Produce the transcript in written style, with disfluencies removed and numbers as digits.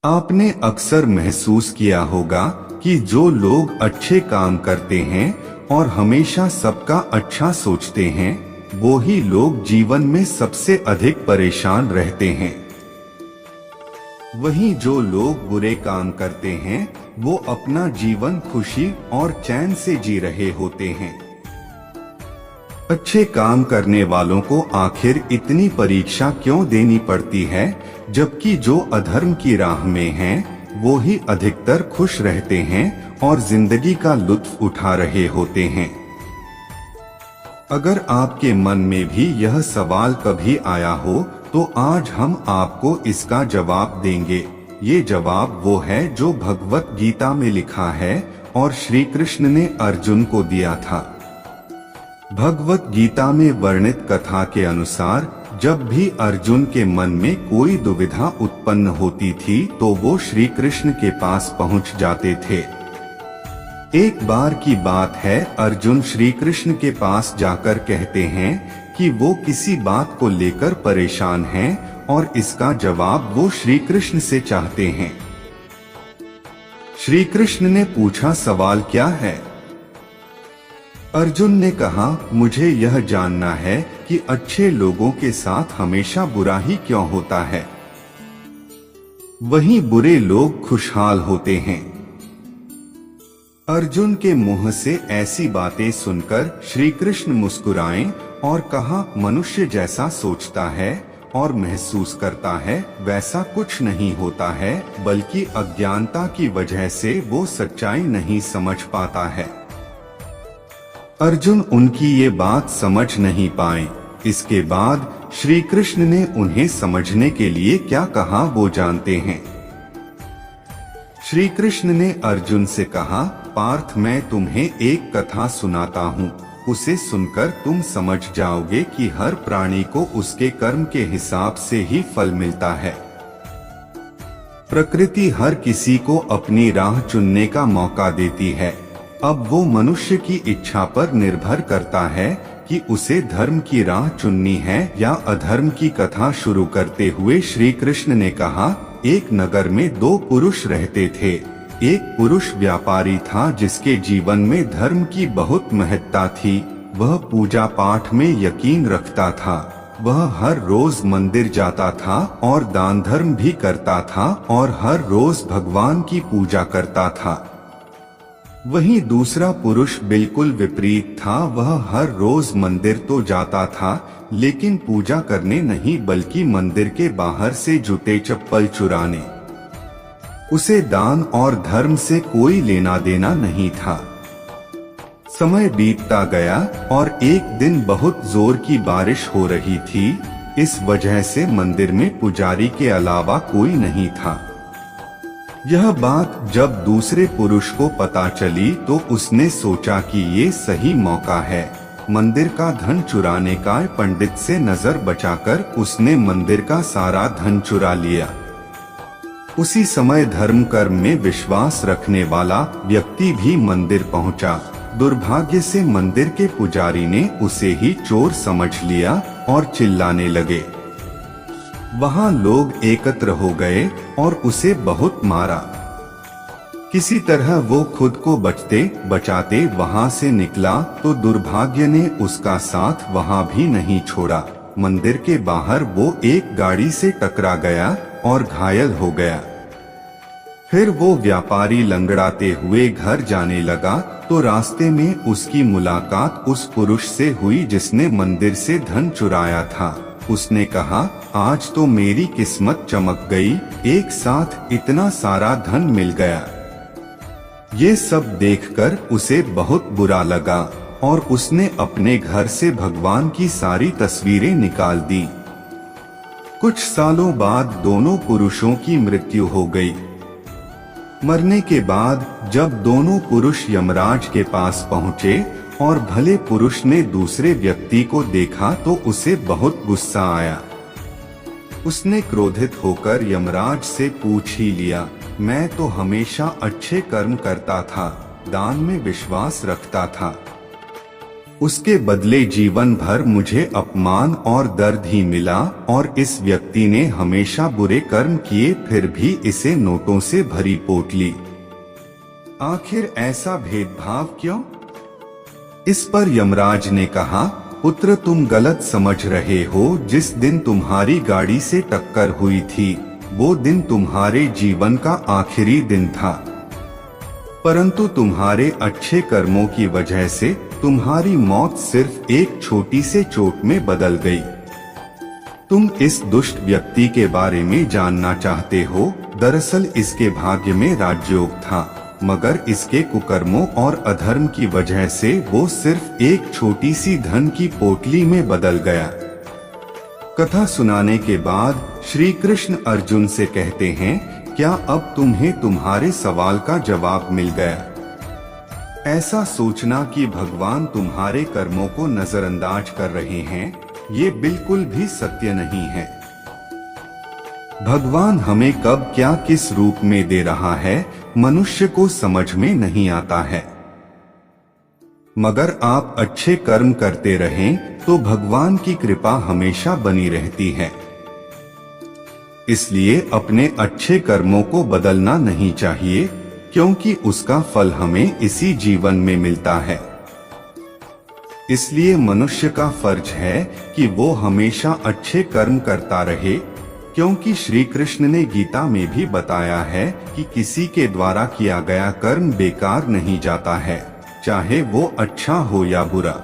आपने अक्सर महसूस किया होगा कि जो लोग अच्छे काम करते हैं और हमेशा सबका अच्छा सोचते हैं, वो ही लोग जीवन में सबसे अधिक परेशान रहते हैं। वहीं जो लोग बुरे काम करते हैं, वो अपना जीवन खुशी और चैन से जी रहे होते हैं। अच्छे काम करने वालों को आखिर इतनी परीक्षा क्यों देनी पड़ती है, जबकि जो अधर्म की राह में हैं, वो ही अधिकतर खुश रहते हैं और जिंदगी का लुत्फ उठा रहे होते हैं। अगर आपके मन में भी यह सवाल कभी आया हो, तो आज हम आपको इसका जवाब देंगे। ये जवाब वो है जो भगवत गीता में लिखा है और श्री कृष्ण ने अर्जुन को दिया था। भगवत गीता में वर्णित कथा के अनुसार जब भी अर्जुन के मन में कोई दुविधा उत्पन्न होती थी, तो वो श्री कृष्ण के पास पहुंच जाते थे। एक बार की बात है, अर्जुन श्री कृष्ण के पास जाकर कहते हैं कि वो किसी बात को लेकर परेशान हैं और इसका जवाब वो श्री कृष्ण से चाहते हैं। श्री कृष्ण ने पूछा, सवाल क्या है? अर्जुन ने कहा, मुझे यह जानना है कि अच्छे लोगों के साथ हमेशा बुरा ही क्यों होता है, वहीं बुरे लोग खुशहाल होते हैं। अर्जुन के मुंह से ऐसी बातें सुनकर श्री कृष्ण मुस्कुराए और कहा, मनुष्य जैसा सोचता है और महसूस करता है, वैसा कुछ नहीं होता है, बल्कि अज्ञानता की वजह से वो सच्चाई नहीं समझ पाता है। अर्जुन उनकी ये बात समझ नहीं पाए। इसके बाद श्री कृष्ण ने उन्हें समझने के लिए क्या कहा, वो जानते हैं। श्री कृष्ण ने अर्जुन से कहा, पार्थ, मैं तुम्हें एक कथा सुनाता हूँ। उसे सुनकर तुम समझ जाओगे कि हर प्राणी को उसके कर्म के हिसाब से ही फल मिलता है। प्रकृति हर किसी को अपनी राह चुनने का मौका देती है। अब वो मनुष्य की इच्छा पर निर्भर करता है कि उसे धर्म की राह चुननी है या अधर्म की कथा शुरू करते हुए श्री कृष्ण ने कहा, एक नगर में दो पुरुष रहते थे। एक पुरुष व्यापारी था जिसके जीवन में धर्म की बहुत महत्ता थी। वह पूजा पाठ में यकीन रखता था। वह हर रोज मंदिर जाता था और दान धर्म भी करता था और हर रोज भगवान की पूजा करता था। वहीं दूसरा पुरुष बिल्कुल विपरीत था। वह हर रोज मंदिर तो जाता था, लेकिन पूजा करने नहीं, बल्कि मंदिर के बाहर से जूते चप्पल चुराने। उसे दान और धर्म से कोई लेना देना नहीं था। समय बीतता गया और एक दिन बहुत जोर की बारिश हो रही थी। इस वजह से मंदिर में पुजारी के अलावा कोई नहीं था। यह बात जब दूसरे पुरुष को पता चली तो उसने सोचा कि ये सही मौका है मंदिर का धन चुराने का। पंडित से नजर बचाकर उसने मंदिर का सारा धन चुरा लिया। उसी समय धर्म कर्म में विश्वास रखने वाला व्यक्ति भी मंदिर पहुंचा। दुर्भाग्य से मंदिर के पुजारी ने उसे ही चोर समझ लिया और चिल्लाने लगे। वहां लोग एकत्र हो गए और उसे बहुत मारा। किसी तरह वो खुद को बचते बचाते वहां से निकला तो दुर्भाग्य ने उसका साथ वहां भी नहीं छोड़ा। मंदिर के बाहर वो एक गाड़ी से टकरा गया और घायल हो गया। फिर वो व्यापारी लंगड़ाते हुए घर जाने लगा तो रास्ते में उसकी मुलाकात उस पुरुष से हुई जिसने मंदिर से धन चुराया था। उसने कहा, आज तो मेरी किस्मत चमक गई, एक साथ इतना सारा धन मिल गया। ये सब देखकर उसे बहुत बुरा लगा और उसने अपने घर से भगवान की सारी तस्वीरें निकाल दी। कुछ सालों बाद दोनों पुरुषों की मृत्यु हो गई। मरने के बाद जब दोनों पुरुष यमराज के पास पहुँचे और भले पुरुष ने दूसरे व्यक्ति को देखा तो उसे बहुत गुस्सा आया। उसने क्रोधित होकर यमराज से पूछ ही लिया, मैं तो हमेशा अच्छे कर्म करता था, दान में विश्वास रखता था। उसके बदले जीवन भर मुझे अपमान और दर्द ही मिला, और इस व्यक्ति ने हमेशा बुरे कर्म किए फिर भी इसे नोटों से भरी पोटली। आखिर ऐसा भेदभाव क्यों? इस पर यमराज ने कहा, पुत्र तुम गलत समझ रहे हो। जिस दिन तुम्हारी गाड़ी से टक्कर हुई थी वो दिन तुम्हारे जीवन का आखिरी दिन था, परंतु तुम्हारे अच्छे कर्मों की वजह से तुम्हारी मौत सिर्फ एक छोटी से चोट में बदल गई। तुम इस दुष्ट व्यक्ति के बारे में जानना चाहते हो। दरअसल इसके भाग्य में राजयोग था, मगर इसके कुकर्मों और अधर्म की वजह से वो सिर्फ एक छोटी सी धन की पोटली में बदल गया। कथा सुनाने के बाद श्री कृष्ण अर्जुन से कहते हैं, क्या अब तुम्हें तुम्हारे सवाल का जवाब मिल गया? ऐसा सोचना कि भगवान तुम्हारे कर्मों को नजरअंदाज कर रहे हैं, ये बिल्कुल भी सत्य नहीं है। भगवान हमें कब क्या किस रूप में दे रहा है मनुष्य को समझ में नहीं आता है, मगर आप अच्छे कर्म करते रहें तो भगवान की कृपा हमेशा बनी रहती है। इसलिए अपने अच्छे कर्मों को बदलना नहीं चाहिए, क्योंकि उसका फल हमें इसी जीवन में मिलता है। इसलिए मनुष्य का फर्ज है कि वो हमेशा अच्छे कर्म करता रहे, क्योंकि श्री कृष्ण ने गीता में भी बताया है कि किसी के द्वारा किया गया कर्म बेकार नहीं जाता है, चाहे वो अच्छा हो या बुरा।